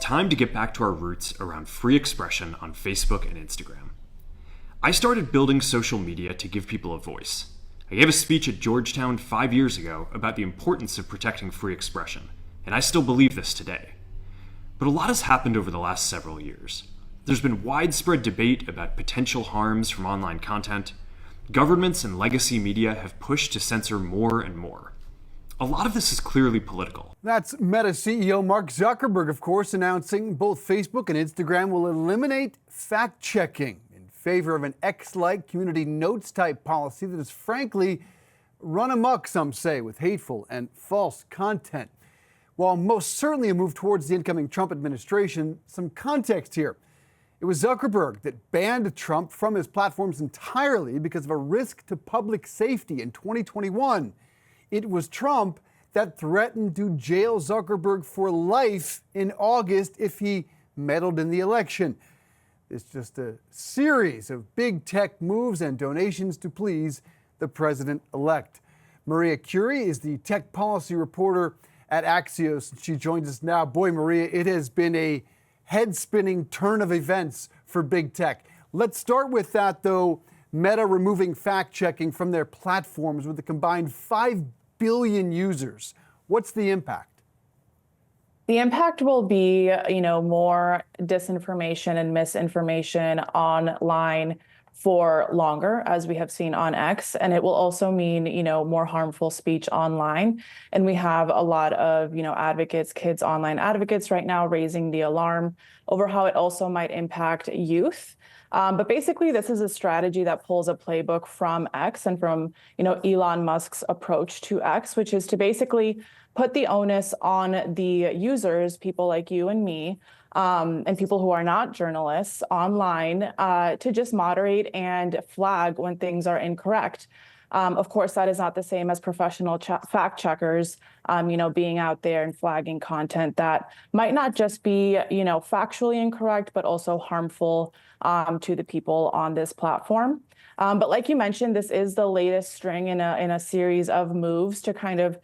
time to get back to our roots around free expression on Facebook and Instagram. I started building social media to give people a voice. I gave a speech at Georgetown 5 years ago about the importance of protecting free expression, and I still believe this today. But a lot has happened over the last several years. There's been widespread debate about potential harms from online content. Governments and legacy media have pushed to censor more and more. A lot of this is clearly political. That's Meta CEO Mark Zuckerberg, of course, announcing both Facebook and Instagram will eliminate fact-checking in favor of an X-like community notes type policy that is frankly run amok, some say, with hateful and false content. While most certainly a move towards the incoming Trump administration, some context here. It was Zuckerberg that banned Trump from his platforms entirely because of a risk to public safety in 2021. It was Trump that threatened to jail Zuckerberg for life in August if he meddled in the election. It's just a series of big tech moves and donations to please the president-elect. Maria Curie is the tech policy reporter at Axios. She joins us now. Boy, Maria, it has been a head-spinning turn of events for big tech. Let's start with that, though. Meta removing fact-checking from their platforms with a combined 5 billion users. What's the impact? The impact will be, more disinformation and misinformation online for longer, as we have seen on X, and it will also mean, more harmful speech online. And we have a lot of, advocates, kids online advocates right now raising the alarm over how it also might impact youth. But basically, this is a strategy that pulls a playbook from X and from, Elon Musk's approach to X, which is to basically put the onus on the users, people like you and me, and people who are not journalists online, to just moderate and flag when things are incorrect. Of course, that is not the same as professional fact checkers, being out there and flagging content that might not just be, factually incorrect, but also harmful to the people on this platform. But like you mentioned, this is the latest string in a series of moves to kind of,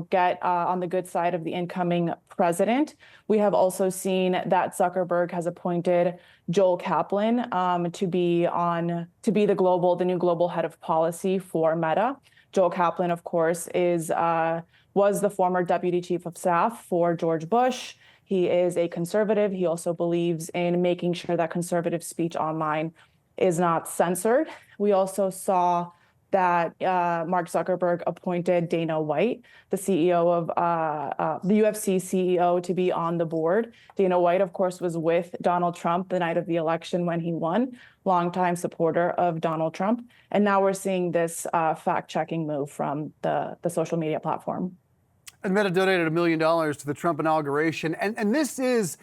get on the good side of the incoming president. We have also seen that Zuckerberg has appointed Joel Kaplan to be the new global head of policy for Meta. Joel Kaplan, of course, was the former deputy chief of staff for George Bush. He is a conservative. He also believes in making sure that conservative speech online is not censored. We also saw that Mark Zuckerberg appointed Dana White, the CEO of the UFC CEO, to be on the board. Dana White, of course, was with Donald Trump the night of the election when he won, longtime supporter of Donald Trump. And now we're seeing this fact-checking move from the social media platform. And Meta donated $1 million to the Trump inauguration. And this is,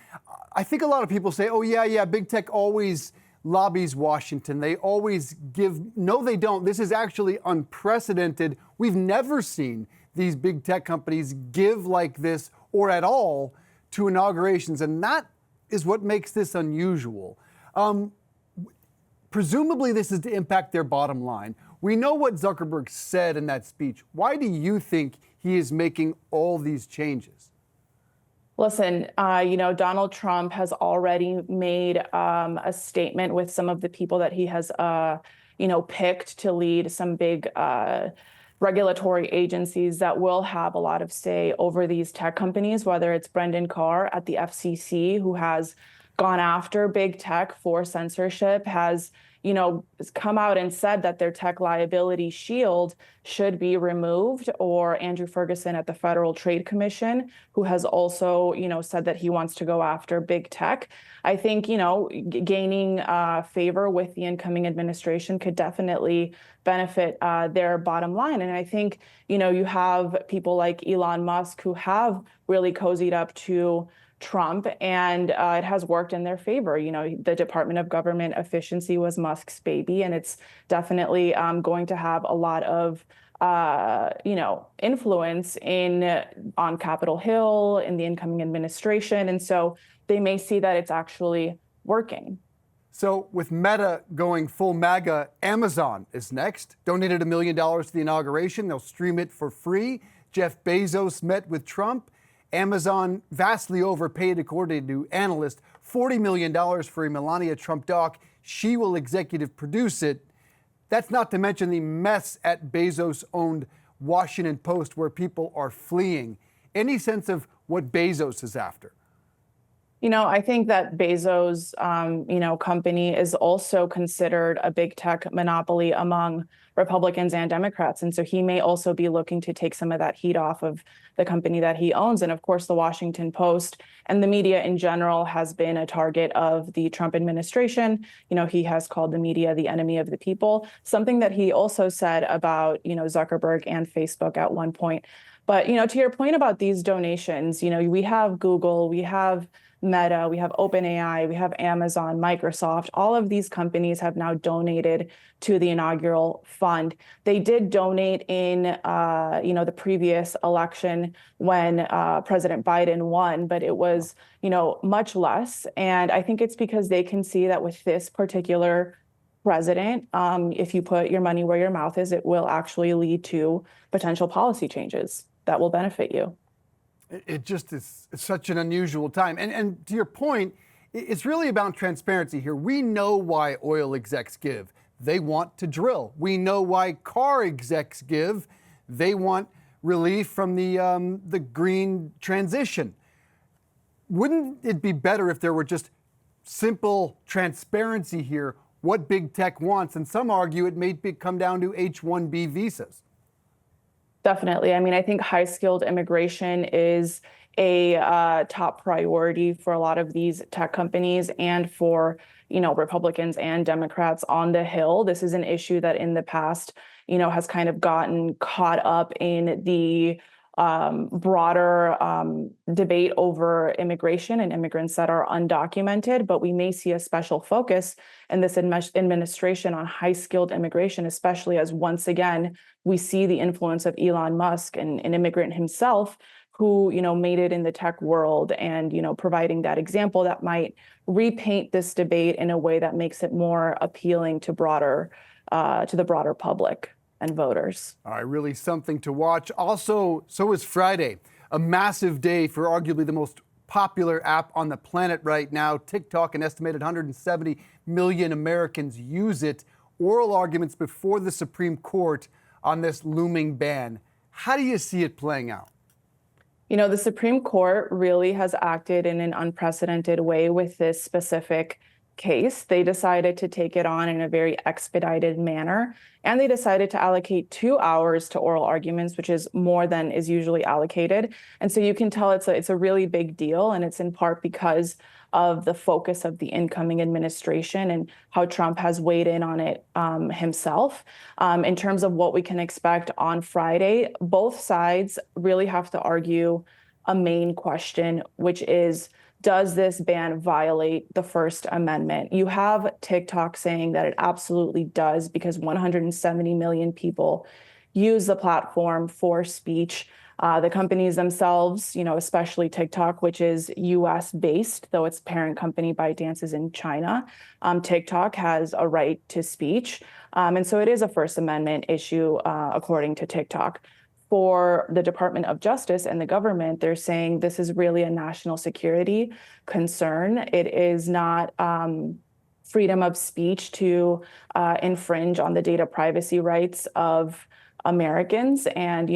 I think a lot of people say, oh, yeah, big tech always lobbies Washington. They always give. No, they don't. This is actually unprecedented. We've never seen these big tech companies give like this or at all to inaugurations. And that is what makes this unusual. Presumably, this is to impact their bottom line. We know what Zuckerberg said in that speech. Why do you think he is making all these changes? Listen, Donald Trump has already made a statement with some of the people that he has, picked to lead some big regulatory agencies that will have a lot of say over these tech companies, whether it's Brendan Carr at the FCC, who has gone after big tech for censorship, has come out and said that their tech liability shield should be removed, or Andrew Ferguson at the Federal Trade Commission, who has also, said that he wants to go after big tech. I think, gaining favor with the incoming administration could definitely benefit their bottom line. And I think, you have people like Elon Musk who have really cozied up to Trump, and it has worked in their favor. The Department of Government Efficiency was Musk's baby, and it's definitely going to have a lot of influence on Capitol Hill, in the incoming administration. And so they may see that it's actually working. So with Meta going full MAGA, Amazon is next. Donated $1 million to the inauguration. They'll stream it for free. Jeff Bezos met with Trump. Amazon vastly overpaid, according to analysts, $40 million for a Melania Trump doc. She will executive produce it. That's not to mention the mess at Bezos-owned Washington Post, where people are fleeing. Any sense of what Bezos is after? I think that Bezos, company is also considered a big tech monopoly among Republicans and Democrats. And so he may also be looking to take some of that heat off of the company that he owns. And of course, the Washington Post and the media in general has been a target of the Trump administration. He has called the media the enemy of the people, something that he also said about, Zuckerberg and Facebook at one point. But, to your point about these donations, we have Google, we have Meta, we have OpenAI, we have Amazon, Microsoft. All of these companies have now donated to the inaugural fund. They did donate in, the previous election when President Biden won, but it was, much less. And I think it's because they can see that with this particular president, if you put your money where your mouth is, it will actually lead to potential policy changes that will benefit you. It just is such an unusual time. And to your point, it's really about transparency here. We know why oil execs give. They want to drill. We know why car execs give. They want relief from the green transition. Wouldn't it be better if there were just simple transparency here, what big tech wants? And some argue it may come down to H-1B visas. Definitely. I mean, I think high-skilled immigration is a top priority for a lot of these tech companies and for, Republicans and Democrats on the Hill. This is an issue that in the past, has kind of gotten caught up in the broader debate over immigration and immigrants that are undocumented, but we may see a special focus in this administration on high-skilled immigration, especially as once again, we see the influence of Elon Musk, an immigrant himself, who, made it in the tech world and, providing that example that might repaint this debate in a way that makes it more appealing to the broader public and voters. All right, really something to watch. Also, so is Friday, a massive day for arguably the most popular app on the planet right now. TikTok, an estimated 170 million Americans use it. Oral arguments before the Supreme Court on this looming ban. How do you see it playing out? The Supreme Court really has acted in an unprecedented way with this specific case. They decided to take it on in a very expedited manner, and they decided to allocate 2 hours to oral arguments, which is more than is usually allocated. And so you can tell it's a really big deal, and it's in part because of the focus of the incoming administration and how Trump has weighed in on it himself. In terms of what we can expect on Friday, both sides really have to argue a main question, which is, does this ban violate the First Amendment? You have TikTok saying that it absolutely does because 170 million people use the platform for speech. The companies themselves, especially TikTok, which is US based, though its parent company ByteDance is in China. TikTok has a right to speech. And so it is a First Amendment issue, according to TikTok. For the Department of Justice and the government, they're saying this is really a national security concern. It is not freedom of speech to infringe on the data privacy rights of Americans. And,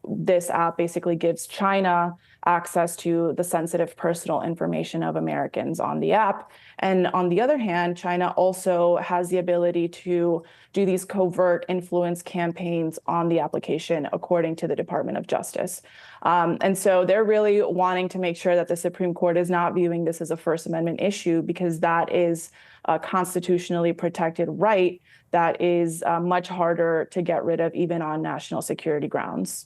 this app basically gives China access to the sensitive personal information of Americans on the app. And on the other hand, China also has the ability to do these covert influence campaigns on the application, according to the Department of Justice. And so they're really wanting to make sure that the Supreme Court is not viewing this as a First Amendment issue, because that is a constitutionally protected right that is much harder to get rid of, even on national security grounds.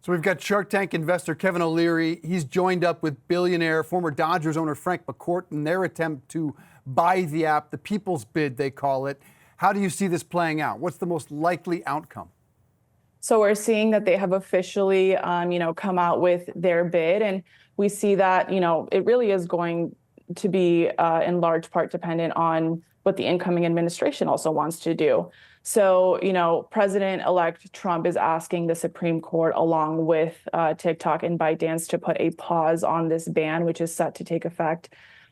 So we've got Shark Tank investor Kevin O'Leary. He's joined up with billionaire, former Dodgers owner Frank McCourt in their attempt to buy the app, the people's bid, they call it. How do you see this playing out? What's the most likely outcome? So we're seeing that they have officially, come out with their bid. And we see that, it really is going to be in large part dependent on what the incoming administration also wants to do. So, President-elect Trump is asking the Supreme Court, along with TikTok and ByteDance, to put a pause on this ban, which is set to take effect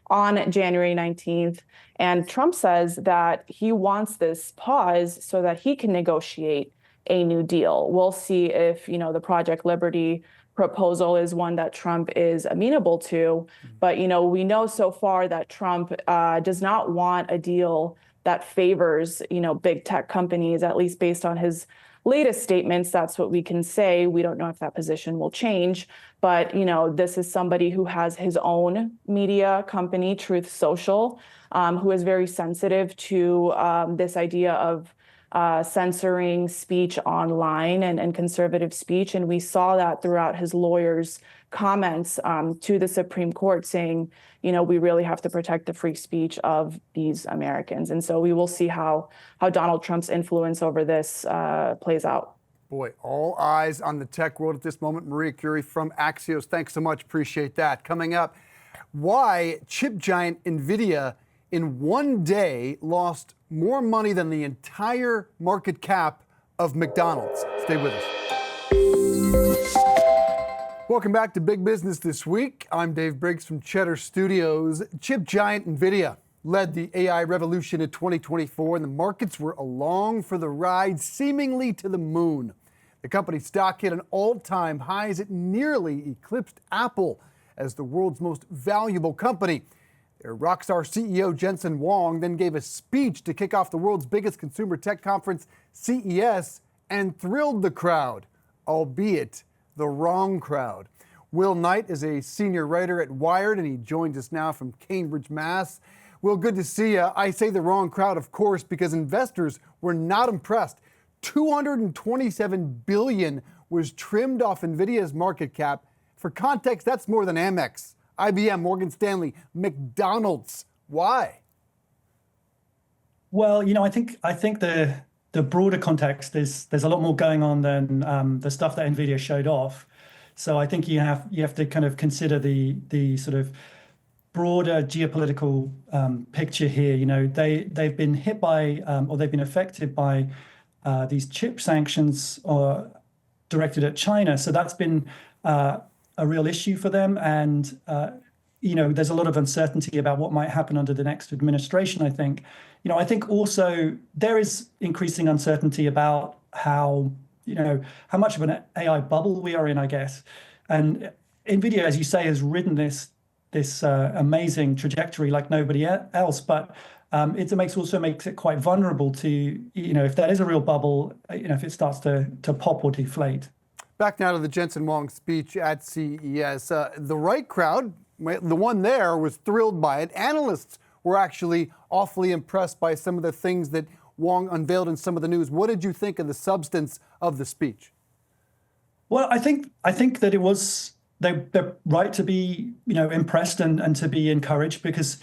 on January 19th. And Trump says that he wants this pause so that he can negotiate a new deal. We'll see if, the Project Liberty proposal is one that Trump is amenable to. But, we know so far that Trump does not want a deal that favors, big tech companies, at least based on his latest statements. That's what we can say. We don't know if that position will change. But, this is somebody who has his own media company, Truth Social, who is very sensitive to this idea of censoring speech online and conservative speech. And we saw that throughout his lawyers' comments to the Supreme Court saying, we really have to protect the free speech of these Americans. And so we will see how Donald Trump's influence over this plays out. Boy, all eyes on the tech world at this moment. Maria Curie from Axios, thanks so much. Appreciate that. Coming up, why chip giant Nvidia in one day lost more money than the entire market cap of McDonald's. Stay with us. Welcome back to Big Business This Week. I'm Dave Briggs from Cheddar Studios. Chip giant Nvidia led the AI revolution in 2024, and the markets were along for the ride, seemingly to the moon. The company's stock hit an all-time high as it nearly eclipsed Apple as the world's most valuable company. Their rockstar CEO Jensen Huang then gave a speech to kick off the world's biggest consumer tech conference, CES, and thrilled the crowd, albeit the wrong crowd. Will Knight is a senior writer at Wired, and he joins us now from Cambridge, Mass. Will, good to see you. I say the wrong crowd, of course, because investors were not impressed. $227 billion was trimmed off Nvidia's market cap. For context, that's more than Amex, IBM, Morgan Stanley, McDonald's. Why? Well, I think the broader context is there's a lot more going on than the stuff that Nvidia showed off. So I think you have to kind of consider the sort of broader geopolitical picture here. They've been hit by or they've been affected by these chip sanctions directed at China. So that's been a real issue for them. And, there's a lot of uncertainty about what might happen under the next administration, I think. I think also there is increasing uncertainty about how much of an AI bubble we are in, I guess. And Nvidia, as you say, has ridden this amazing trajectory like nobody else. But it also makes it quite vulnerable to, if that is a real bubble, if it starts to pop or deflate. Back now to the Jensen Huang speech at CES. The right crowd, the one there, was thrilled by it. Analysts were actually awfully impressed by some of the things that Huang unveiled in some of the news. What did you think of the substance of the speech? Well, I think that it was they're right to be impressed and to be encouraged, because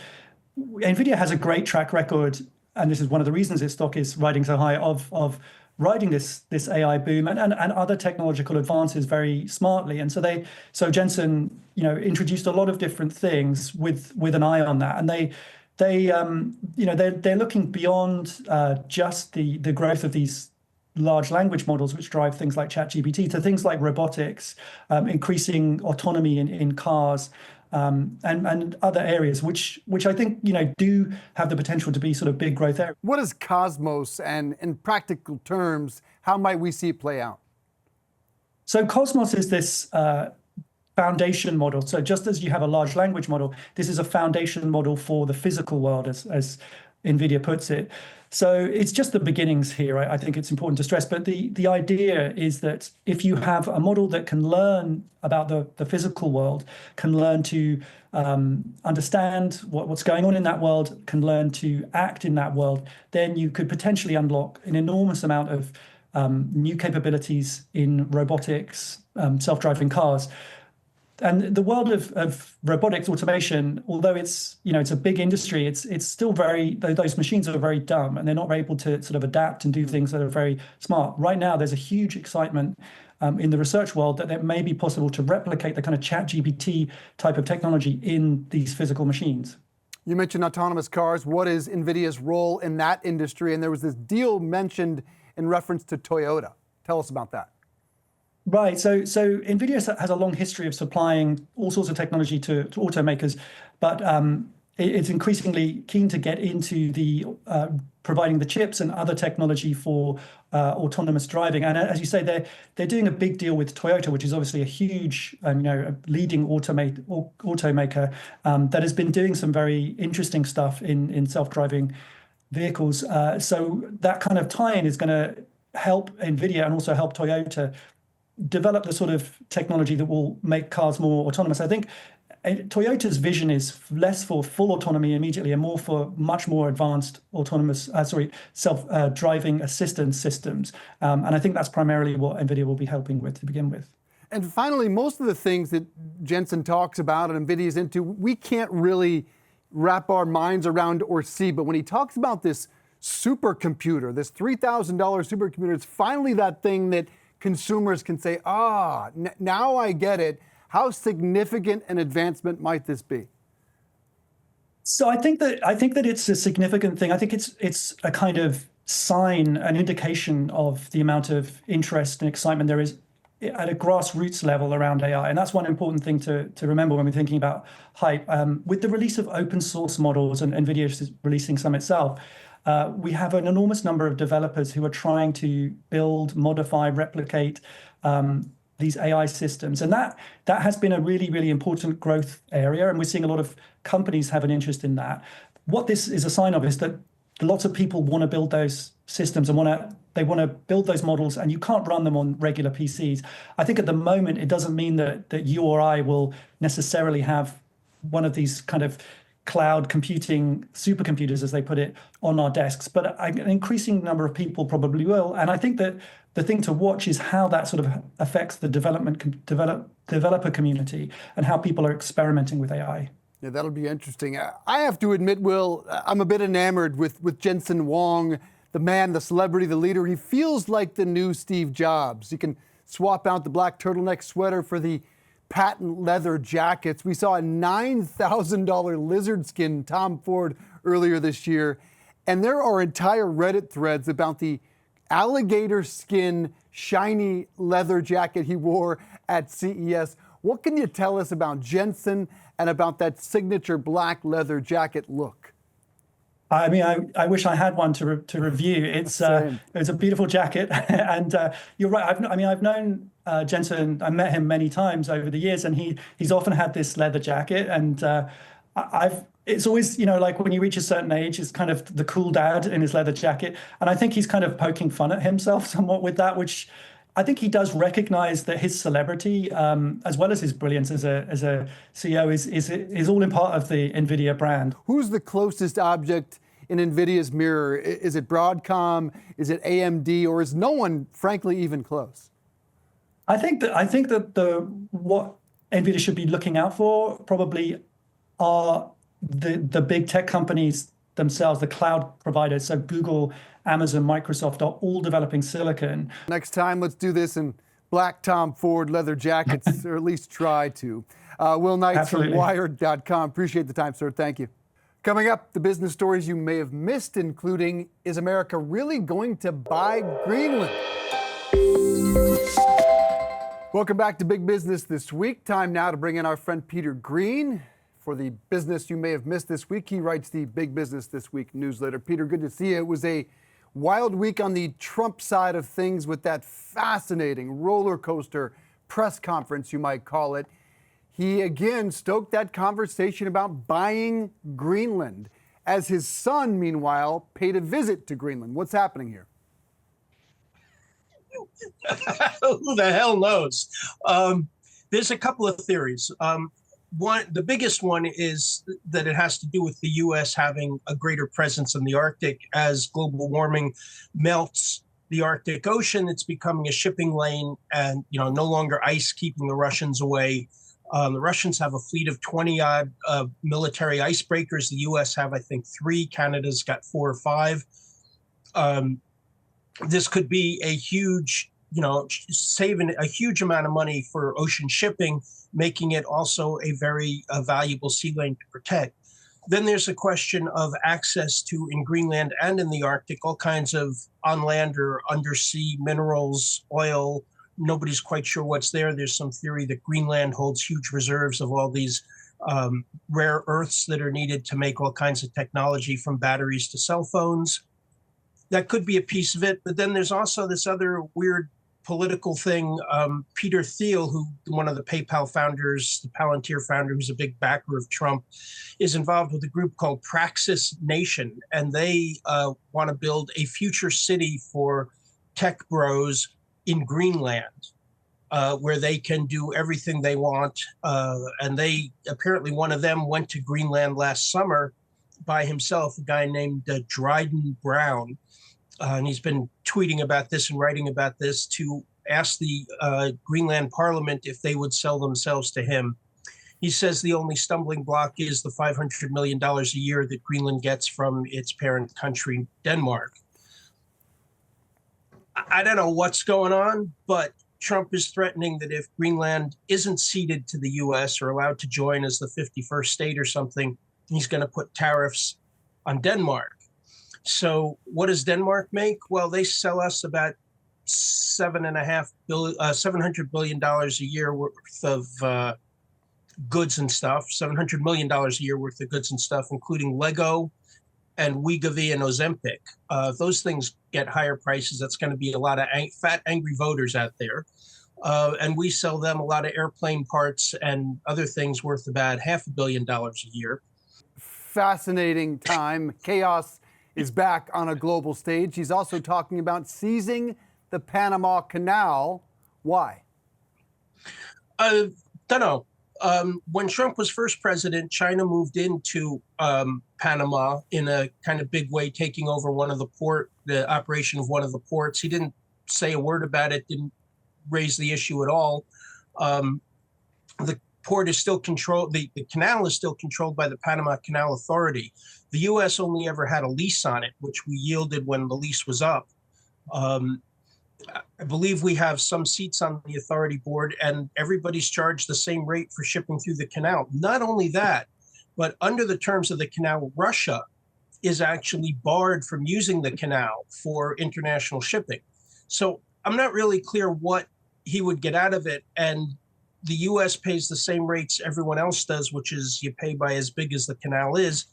Nvidia has a great track record, and this is one of the reasons its stock is riding so high, of riding this AI boom and other technological advances very smartly. And so Jensen introduced a lot of different things with an eye on that, and they're looking beyond just the growth of these large language models, which drive things like ChatGPT, to things like robotics, increasing autonomy in cars, and other areas, which I think do have the potential to be sort of big growth areas. What is Cosmos, and in practical terms, how might we see it play out? So Cosmos is this foundation model. So just as you have a large language model, this is a foundation model for the physical world, as Nvidia puts it. So it's just the beginnings here. I think it's important to stress. But the idea is that if you have a model that can learn about the physical world, can learn to understand what's going on in that world, can learn to act in that world, then you could potentially unlock an enormous amount of new capabilities in robotics, self-driving cars. And the world of robotics automation, although it's a big industry, it's still those machines are very dumb, and they're not able to sort of adapt and do things that are very smart. Right now, there's a huge excitement in the research world that it may be possible to replicate the kind of ChatGPT type of technology in these physical machines. You mentioned autonomous cars. What is Nvidia's role in that industry? And there was this deal mentioned in reference to Toyota. Tell us about that. Right. So Nvidia has a long history of supplying all sorts of technology to automakers, but it's increasingly keen to get into the providing the chips and other technology for autonomous driving. And as you say, they're doing a big deal with Toyota, which is obviously a huge, a leading automaker that has been doing some very interesting stuff in self-driving vehicles. So that kind of tie-in is going to help Nvidia and also help Toyota develop the sort of technology that will make cars more autonomous. I think Toyota's vision is less for full autonomy immediately and more for much more advanced self-driving assistance systems. And I think that's primarily what Nvidia will be helping with to begin with. And finally, most of the things that Jensen talks about and Nvidia's into, we can't really wrap our minds around or see. But when he talks about this supercomputer, this $3,000 supercomputer, it's finally that thing that consumers can say, now I get it. How significant an advancement might this be? So I think that it's a significant thing. I think it's a kind of sign, an indication of the amount of interest and excitement there is at a grassroots level around AI. And that's one important thing to remember when we're thinking about hype. With the release of open source models, and NVIDIA is releasing some itself, we have an enormous number of developers who are trying to build, modify, replicate these AI systems. And that has been a really, really important growth area. And we're seeing a lot of companies have an interest in that. What this is a sign of is that lots of people want to build those systems and they want to build those models, and you can't run them on regular PCs. I think at the moment, it doesn't mean that you or I will necessarily have one of these kind of cloud computing supercomputers, as they put it, on our desks, but an increasing number of people probably will. And I think that the thing to watch is how that sort of affects the developer community and how people are experimenting with AI. Yeah, that'll be interesting. I have to admit, Will, I'm a bit enamored with Jensen Huang, the man, the celebrity, the leader. He feels like the new Steve Jobs. You can swap out the black turtleneck sweater for the patent leather jackets. We saw a $9,000 lizard skin Tom Ford earlier this year. And there are entire Reddit threads about the alligator skin shiny leather jacket he wore at CES. What can you tell us about Jensen and about that signature black leather jacket look? I mean, I wish I had one to review. It's a beautiful jacket, and you're right. I've known Jensen. I met him many times over the years, and he's often had this leather jacket, and it's always, like when you reach a certain age, it's kind of the cool dad in his leather jacket, and I think he's kind of poking fun at himself somewhat with that, which I think he does recognize that his celebrity, as well as his brilliance as a CEO, is all in part of the NVIDIA brand. Who's the closest object in NVIDIA's mirror? Is it Broadcom? Is it AMD? Or is no one, frankly, even close? I think that what NVIDIA should be looking out for probably are the big tech companies themselves, the cloud providers. So Google, Amazon, Microsoft are all developing silicon. Next time, let's do this in black Tom Ford leather jackets, or at least try to. Will Knights Absolutely. from Wired.com. Appreciate the time, sir. Thank you. Coming up, the business stories you may have missed, including, is America really going to buy Greenland? Welcome back to Big Business This Week. Time now to bring in our friend Peter Green for the business you may have missed this week. He writes the Big Business This Week newsletter. Peter, good to see you. It was a wild week on the Trump side of things with that fascinating roller coaster press conference, you might call it. He again stoked that conversation about buying Greenland, as his son, meanwhile, paid a visit to Greenland. What's happening here? Who the hell knows? There's a couple of theories. The biggest one is that it has to do with the U.S. having a greater presence in the Arctic. As global warming melts the Arctic Ocean, it's becoming a shipping lane, and no longer ice keeping the Russians away. The Russians have a fleet of 20-odd military icebreakers. The U.S. have, I think, 3. Canada's got 4 or 5. This could be a huge, saving a huge amount of money for ocean shipping, making it also a very valuable sea lane to protect. Then there's a question of access to, in Greenland and in the Arctic, all kinds of on land or undersea minerals, oil. Nobody's quite sure what's there. There's some theory that Greenland holds huge reserves of all these rare earths that are needed to make all kinds of technology, from batteries to cell phones. That could be a piece of it. But then there's also this other weird political thing. Peter Thiel, who one of the PayPal founders, the Palantir founder, who's a big backer of Trump, is involved with a group called Praxis Nation, and they want to build a future city for tech bros in Greenland, where they can do everything they want. And they apparently, one of them went to Greenland last summer by himself, a guy named Dryden Brown. And he's been tweeting about this and writing about this to ask the Greenland Parliament if they would sell themselves to him. He says the only stumbling block is the $500 million a year that Greenland gets from its parent country, Denmark. I don't know what's going on, but Trump is threatening that if Greenland isn't ceded to the U.S. or allowed to join as the 51st state or something, he's going to put tariffs on Denmark. So what does Denmark make? Well, they sell us about $700 billion a year worth of goods and stuff, $700 million a year worth of goods and stuff, including Lego and Wegovy and Ozempic. Those things get higher prices. That's going to be a lot of fat, angry voters out there. And we sell them a lot of airplane parts and other things worth about $500 million a year. Fascinating time. Chaos is back on a global stage. He's also talking about seizing the Panama Canal. Why? Don't know. When Trump was first president, China moved into Panama in a kind of big way, taking over the operation of one of the ports. He didn't say a word about it, didn't raise the issue at all. The port is still controlled, the canal is still controlled by the Panama Canal Authority. The U.S. only ever had a lease on it, which we yielded when the lease was up. I believe we have some seats on the authority board, and everybody's charged the same rate for shipping through the canal. Not only that, but under the terms of the canal, Russia is actually barred from using the canal for international shipping. So I'm not really clear what he would get out of it. And the U.S. pays the same rates everyone else does, which is you pay by as big as the canal is.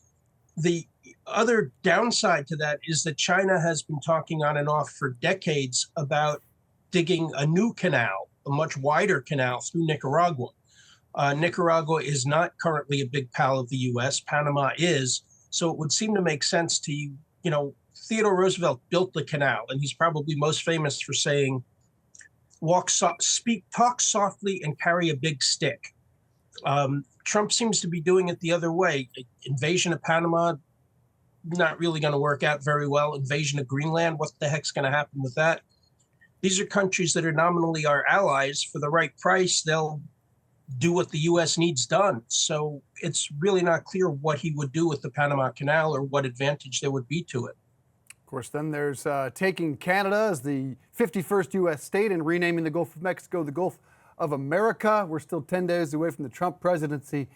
The other downside to that is that China has been talking on and off for decades about digging a new canal, a much wider canal through Nicaragua. Nicaragua is not currently a big pal of the U.S. Panama is. So it would seem to make sense to, Theodore Roosevelt built the canal, and he's probably most famous for saying, talk softly and carry a big stick. Trump seems to be doing it the other way. Invasion of Panama, not really going to work out very well. Invasion of Greenland, what the heck's going to happen with that? These are countries that are nominally our allies. For the right price, they'll do what the U.S. needs done. So it's really not clear what he would do with the Panama Canal or what advantage there would be to it. Of course, then there's taking Canada as the 51st U.S. state and renaming the Gulf of Mexico the Gulf of America. We're still 10 days away from the Trump presidency.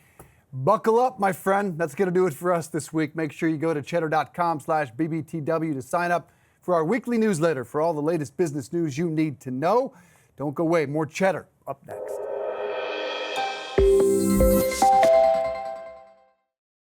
Buckle up, my friend. That's going to do it for us this week. Make sure you go to cheddar.com/BBTW to sign up for our weekly newsletter for all the latest business news you need to know. Don't go away. More Cheddar up next.